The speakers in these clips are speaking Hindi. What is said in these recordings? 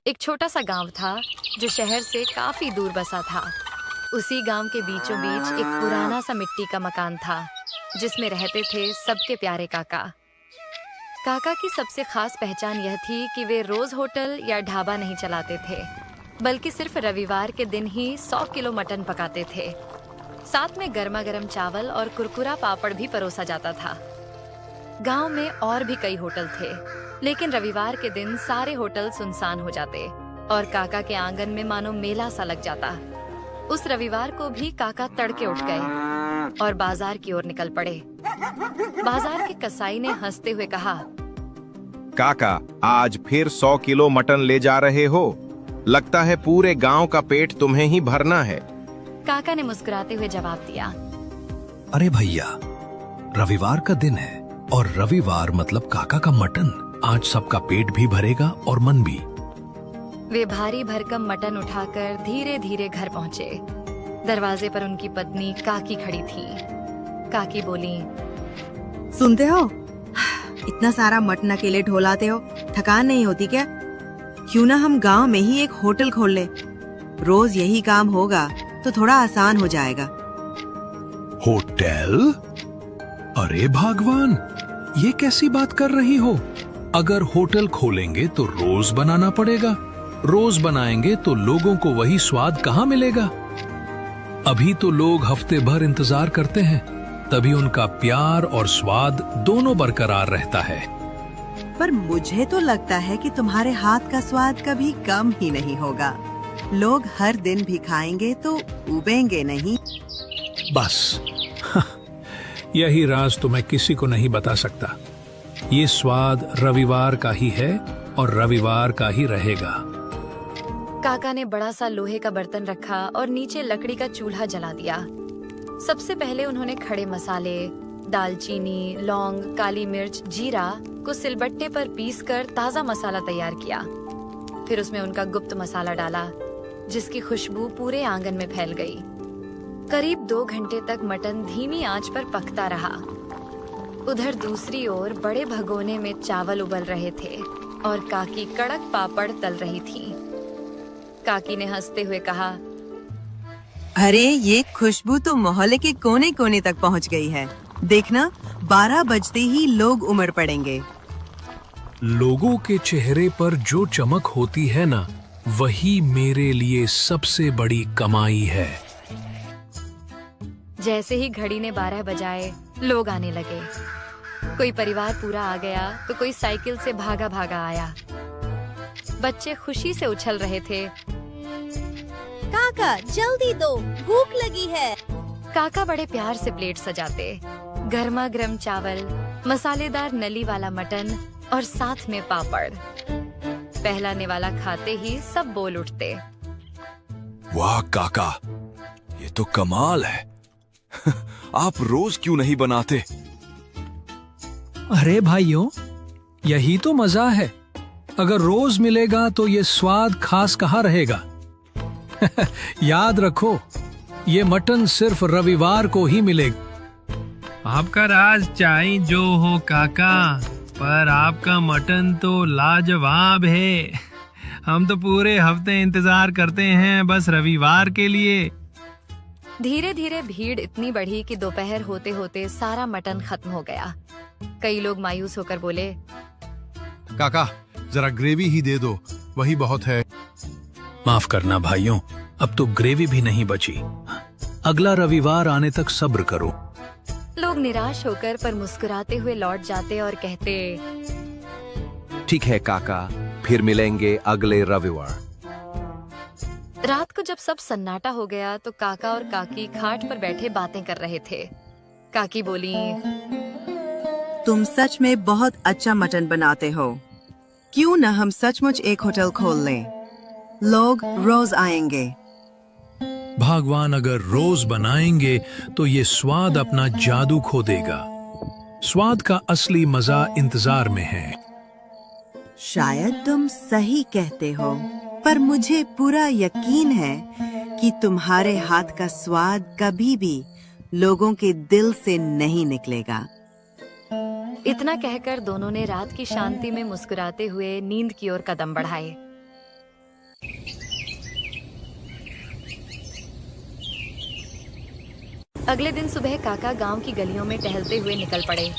एक छोटा सा गांव था जो शहर से काफी दूर बसा था। उसी गांव के बीचों बीच एक पुराना सा मिट्टी का मकान था जिसमें रहते थे सबके प्यारे काका। काका की सबसे खास पहचान यह थी कि वे रोज होटल या ढाबा नहीं चलाते थे, बल्कि सिर्फ रविवार के दिन ही 100 किलो मटन पकाते थे। साथ में गर्मा गर्म चावल और कुरकुरा पापड़ भी परोसा जाता था। गांव में और भी कई होटल थे, लेकिन रविवार के दिन सारे होटल सुनसान हो जाते और काका के आंगन में मानो मेला सा लग जाता। उस रविवार को भी काका तड़के उठ गए और बाजार की ओर निकल पड़े। बाजार के कसाई ने हंसते हुए कहा, काका, आज फिर 100 किलो मटन ले जा रहे हो? लगता है पूरे गांव का पेट तुम्हें ही भरना है। काका ने मुस्कुराते हुए जवाब दिया, अरे भैया, रविवार का दिन है और रविवार मतलब काका का मटन। आज सबका पेट भी भरेगा और मन भी। वे भारी भरकम मटन उठाकर धीरे धीरे घर पहुंचे। दरवाजे पर उनकी पत्नी काकी खड़ी थी। काकी बोली, सुनते हो, इतना सारा मटन अकेले ढोलाते हो, थकान नहीं होती क्या? क्यों ना हम गांव में ही एक होटल खोल ले। रोज यही काम होगा तो थोड़ा आसान हो जाएगा। होटल? अरे भगवान, ये कैसी बात कर रही हो? अगर होटल खोलेंगे तो रोज बनाना पड़ेगा। रोज बनाएंगे तो लोगों को वही स्वाद कहाँ मिलेगा? अभी तो लोग हफ्ते भर इंतजार करते हैं, तभी उनका प्यार और स्वाद दोनों बरकरार रहता है। पर मुझे तो लगता है कि तुम्हारे हाथ का स्वाद कभी कम ही नहीं होगा। लोग हर दिन भी खाएंगे तो उबेंगे नहीं। बस यही राज तो मैं किसी को नहीं बता सकता। ये स्वाद रविवार का ही है और रविवार का ही रहेगा। काका ने बड़ा सा लोहे का बर्तन रखा और नीचे लकड़ी का चूल्हा जला दिया। सबसे पहले उन्होंने खड़े मसाले, दालचीनी, लौंग, काली मिर्च, जीरा को सिलबट्टे पर पीसकर ताजा मसाला तैयार किया। फिर उसमें उनका गुप्त मसाला डाला, जिसकी खुशबू पूरे आंगन में फैल गई। करीब 2 घंटे तक मटन धीमी आंच पर पकता रहा। उधर दूसरी ओर बड़े भगोने में चावल उबल रहे थे और काकी कड़क पापड़ तल रही थी। काकी ने हंसते हुए कहा, अरे ये खुशबू तो मोहल्ले के कोने कोने तक पहुंच गई है। देखना, 12 बजते ही लोग उमड़ पड़ेंगे। लोगों के चेहरे पर जो चमक होती है ना, वही मेरे लिए सबसे बड़ी कमाई है। जैसे ही घड़ी ने 12 बजाए, लोग आने लगे। कोई परिवार पूरा आ गया तो कोई साइकिल से भागा भागा आया। बच्चे खुशी से उछल रहे थे। काका, जल्दी दो, भूख लगी है। काका बड़े प्यार से प्लेट सजाते। गर्मा गर्म चावल, मसालेदार नली वाला मटन और साथ में पापड़। पहला निवाला खाते ही सब बोल उठते, वाह काका, ये तो कमाल है। आप रोज क्यों नहीं बनाते? अरे भाइयों, यही तो मजा है। अगर रोज मिलेगा तो ये स्वाद खास कहाँ रहेगा? याद रखो, ये मटन सिर्फ रविवार को ही मिलेगा। आपका राज चाहे जो हो काका, पर आपका मटन तो लाजवाब है। हम तो पूरे हफ्ते इंतजार करते हैं बस रविवार के लिए। धीरे धीरे भीड़ इतनी बढ़ी कि दोपहर होते होते सारा मटन खत्म हो गया। कई लोग मायूस होकर बोले, काका, जरा ग्रेवी ही दे दो, वही बहुत है। माफ करना भाइयों, अब तो ग्रेवी भी नहीं बची। अगला रविवार आने तक सब्र करो। लोग निराश होकर पर मुस्कुराते हुए लौट जाते और कहते, ठीक है काका, फिर मिलेंगे अगले रविवार। रात को जब सब सन्नाटा हो गया तो काका और काकी खाट पर बैठे बातें कर रहे थे। काकी बोली, तुम सच में बहुत अच्छा मटन बनाते हो। क्यों न हम सचमुच एक होटल खोल लें? लोग रोज आएंगे। भगवान अगर रोज बनाएंगे तो ये स्वाद अपना जादू खो देगा। स्वाद का असली मजा इंतजार में है। शायद तुम सही कहते हो, पर मुझे पूरा यकीन है कि तुम्हारे हाथ का स्वाद कभी भी लोगों के दिल से नहीं निकलेगा। इतना कहकर दोनों ने रात की शांति में मुस्कुराते हुए नींद की ओर कदम बढ़ाए। अगले दिन सुबह काका गांव की गलियों में टहलते हुए निकल पड़े।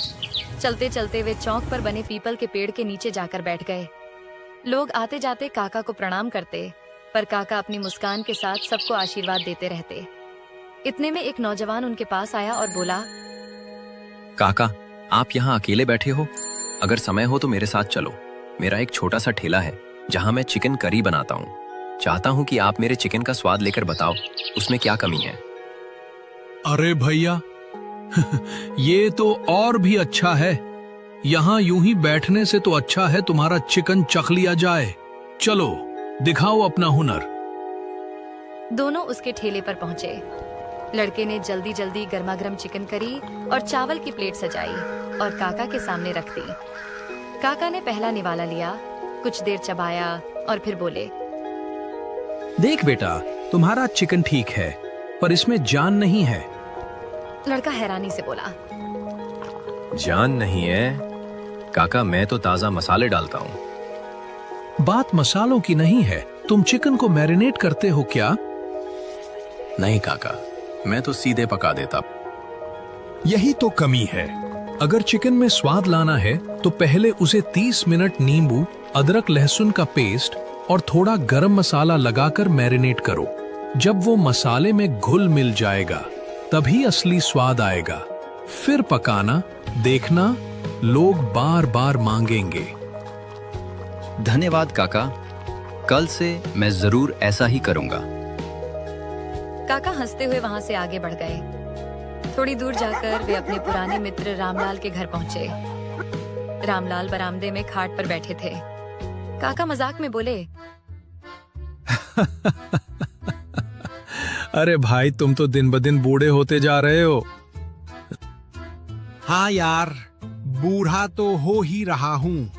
चलते चलते वे चौक पर बने पीपल के पेड़ के नीचे जाकर बैठ गए। लोग आते जाते काका को प्रणाम करते, पर काका अपनी मुस्कान के साथ सबको आशीर्वाद देते रहते। इतने में एक नौजवान उनके पास आया और बोला, काका, आप यहाँ अकेले बैठे हो? अगर समय हो तो मेरे साथ चलो। मेरा एक छोटा सा ठेला है जहाँ मैं चिकन करी बनाता हूँ। चाहता हूँ कि आप मेरे चिकन का स्वाद लेकर बताओ उसमें क्या कमी है। अरे भैया, ये तो और भी अच्छा है। यहाँ यूं ही बैठने से तो अच्छा है तुम्हारा चिकन चख लिया जाए। चलो दिखाओ अपना हुनर। दोनों उसके ठेले पर पहुंचे। लड़के ने जल्दी जल्दी गर्मागर्म चिकन करी और चावल की प्लेट सजाई और काका के सामने रख दी। काका ने पहला निवाला लिया, कुछ देर चबाया और फिर बोले, देख बेटा, तुम्हारा चिकन ठीक है पर इसमें जान नहीं है। लड़का हैरानी से बोला, जान नहीं है? काका, मैं तो ताजा मसाले डालता हूँ। बात मसालों की नहीं है, तुम चिकन को मैरिनेट करते हो क्या? नहीं काका, मैं तो सीधे पका देता। यही तो कमी है। अगर चिकन में स्वाद लाना है तो पहले उसे 30 मिनट नींबू, अदरक लहसुन का पेस्ट और थोड़ा गरम मसाला लगाकर मैरिनेट करो। जब वो मसाले में घुल मिल जाएगा तभी असली स्वाद आएगा। फिर पकाना, देखना लोग बार बार मांगेंगे। धन्यवाद काका, कल से मैं जरूर ऐसा ही करूंगा। काका हंसते हुए वहां से आगे बढ़ गए। थोड़ी दूर जाकर वे अपने पुराने मित्र रामलाल के घर पहुंचे। रामलाल बरामदे में खाट पर बैठे थे। काका मजाक में बोले, अरे भाई, तुम तो दिन ब दिन बूढ़े होते जा रहे हो। हाँ यार, बूढ़ा तो हो ही रहा हूँ।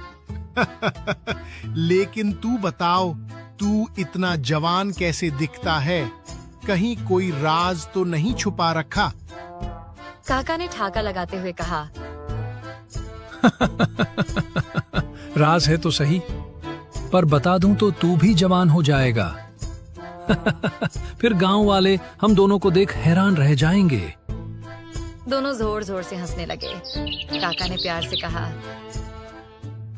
लेकिन तू बताओ, तू इतना जवान कैसे दिखता है? कहीं कोई राज तो नहीं छुपा रखा? काका ने ठाका लगाते हुए कहा, राज है तो सही, पर बता दूं तो तू भी जवान हो जाएगा। फिर गांव वाले हम दोनों को देख हैरान रह जाएंगे। दोनों जोर जोर से हंसने लगे। काका ने प्यार से कहा,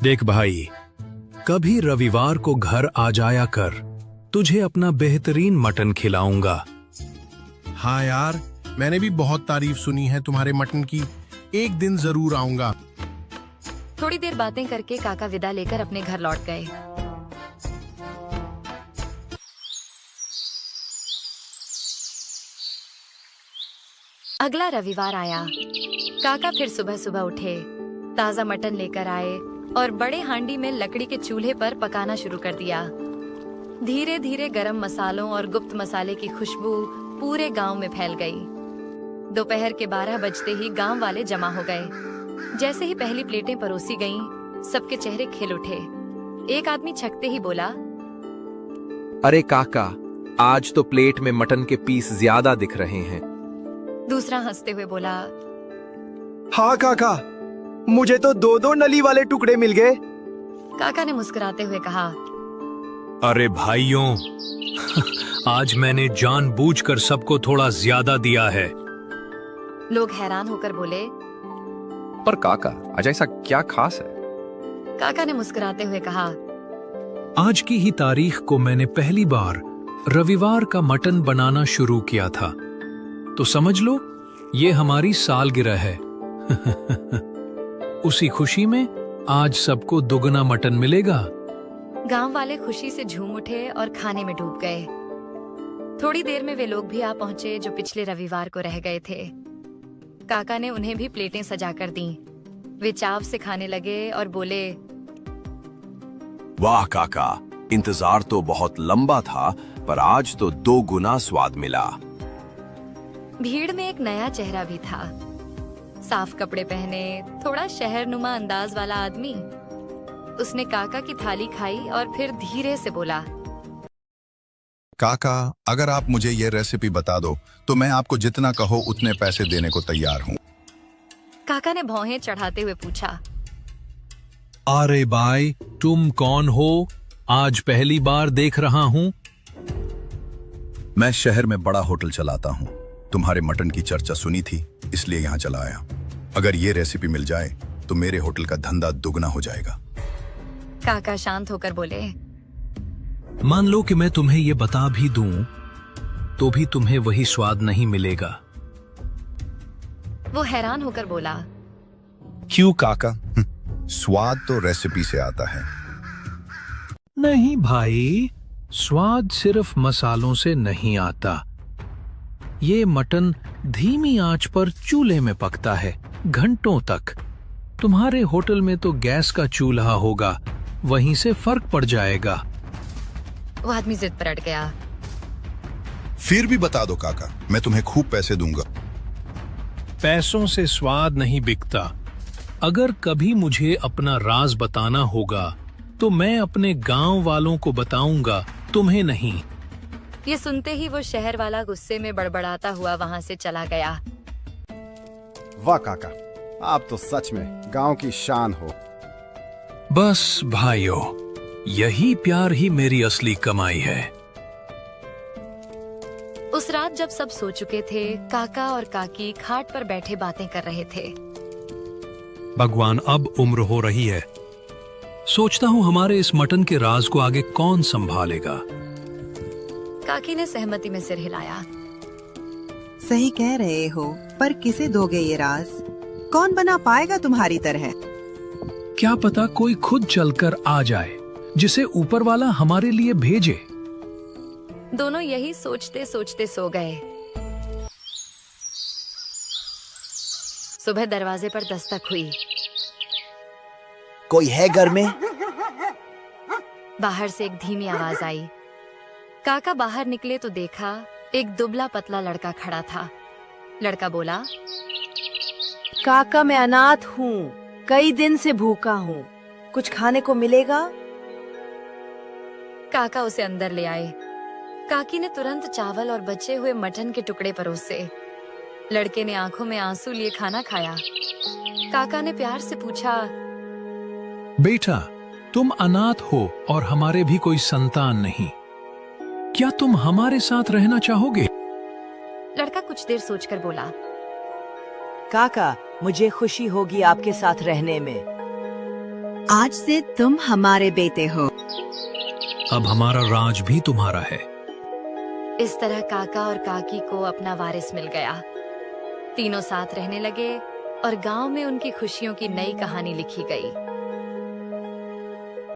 देख भाई, कभी रविवार को घर आ जाया कर, तुझे अपना बेहतरीन मटन खिलाऊंगा। हाँ यार, मैंने भी बहुत तारीफ सुनी है तुम्हारे मटन की। एक दिन जरूर आऊंगा। थोड़ी देर बातें करके काका विदा लेकर अपने घर लौट गए। अगला रविवार आया। काका फिर सुबह सुबह उठे, ताजा मटन लेकर आए और बड़े हांडी में लकड़ी के चूल्हे पर पकाना शुरू कर दिया। धीरे धीरे गरम मसालों और गुप्त मसाले की खुशबू पूरे गांव में फैल गई। दोपहर के 12 बजते ही गांव वाले जमा हो गए। जैसे ही पहली प्लेटें परोसी गईं, सबके चेहरे खिल उठे। एक आदमी छकते ही बोला, अरे काका, आज तो प्लेट में मटन के पीस ज्यादा दिख रहे हैं। दूसरा हंसते हुए बोला, हाँ काका, मुझे तो 2-2 नली वाले टुकड़े मिल गए। काका ने मुस्कुराते हुए कहा, अरे भाइयों, आज मैंने जानबूझकर सबको थोड़ा ज्यादा दिया है। लोग हैरान होकर बोले, पर काका, आज ऐसा क्या खास है? काका ने मुस्कुराते हुए कहा, आज की ही तारीख को मैंने पहली बार रविवार का मटन बनाना शुरू किया था, तो समझ लो ये हमारी सालगिरह है। उसी खुशी में आज सबको दुगना मटन मिलेगा। गांव वाले खुशी से झूम उठे और खाने में डूब गए। थोड़ी देर में वे लोग भी आ पहुंचे जो पिछले रविवार को रह गए थे। काका ने उन्हें भी प्लेटें सजाकर दी। वे चाव से खाने लगे और बोले, वाह काका, इंतजार तो बहुत लंबा था, पर आज तो 2 गुना स्वाद मिला। भीड़ में एक नया चेहरा भी था। साफ कपड़े पहने, थोड़ा शहरनुमा अंदाज वाला आदमी। उसने काका की थाली खाई और फिर धीरे से बोला, काका, अगर आप मुझे ये रेसिपी बता दो तो मैं आपको जितना कहो उतने पैसे देने को तैयार हूँ। काका ने भौहें चढ़ाते हुए पूछा, अरे भाई, तुम कौन हो? आज पहली बार देख रहा हूँ। मैं शहर में बड़ा होटल चलाता हूँ तुम्हारे मटन की चर्चा सुनी थी, इसलिए यहाँ चला आया। अगर ये रेसिपी मिल जाए तो मेरे होटल का धंधा दुगना हो जाएगा। काका शांत होकर बोले, मान लो कि मैं तुम्हें ये बता भी दूं तो भी तुम्हें वही स्वाद नहीं मिलेगा। वो हैरान होकर बोला, क्यों काका? स्वाद तो रेसिपी से आता है। नहीं भाई, स्वाद सिर्फ मसालों से नहीं आता। ये मटन धीमी आंच पर चूल्हे में पकता है घंटों तक। तुम्हारे होटल में तो गैस का चूल्हा होगा, वहीं से फर्क पड़ जाएगा। वो आदमी जिद पर अड़ गया। फिर भी बता दो काका, मैं तुम्हें खूब पैसे दूंगा। पैसों से स्वाद नहीं बिकता। अगर कभी मुझे अपना राज बताना होगा तो मैं अपने गांव वालों को बताऊंगा, तुम्हें नहीं। ये सुनते ही वो शहर वाला गुस्से में बड़बड़ाता हुआ वहां से चला गया। वाह काका, आप तो सच में गांव की शान हो। बस भाइयों, यही प्यार ही मेरी असली कमाई है। उस रात जब सब सो चुके थे, काका और काकी खाट पर बैठे बातें कर रहे थे। भगवान, अब उम्र हो रही है। सोचता हूँ हमारे इस मटन के राज को आगे कौन संभालेगा। काकी ने सहमति में सिर हिलाया। सही कह रहे हो, पर किसे दोगे ये राज? कौन बना पाएगा तुम्हारी तरह? क्या पता कोई खुद चलकर आ जाए, जिसे ऊपर वाला हमारे लिए भेजे। दोनों यही सोचते सोचते सो गए। सुबह दरवाजे पर दस्तक हुई। कोई है घर में? बाहर से एक धीमी आवाज आई। काका बाहर निकले तो देखा एक दुबला पतला लड़का खड़ा था। लड़का बोला, काका मैं अनाथ हूँ, कई दिन से भूखा हूँ, कुछ खाने को मिलेगा? काका उसे अंदर ले आए। काकी ने तुरंत चावल और बचे हुए मटन के टुकड़े परोसे। लड़के ने आंखों में आंसू लिए खाना खाया। काका ने प्यार से पूछा, बेटा, तुम अनाथ हो और हमारे भी कोई संतान नहीं, क्या तुम हमारे साथ रहना चाहोगे? लड़का कुछ देर सोचकर बोला, काका मुझे खुशी होगी आपके साथ रहने में। आज से तुम हमारे बेटे हो। अब हमारा राज भी तुम्हारा है। इस तरह काका और काकी को अपना वारिस मिल गया। तीनों साथ रहने लगे और गांव में उनकी खुशियों की नई कहानी लिखी गई।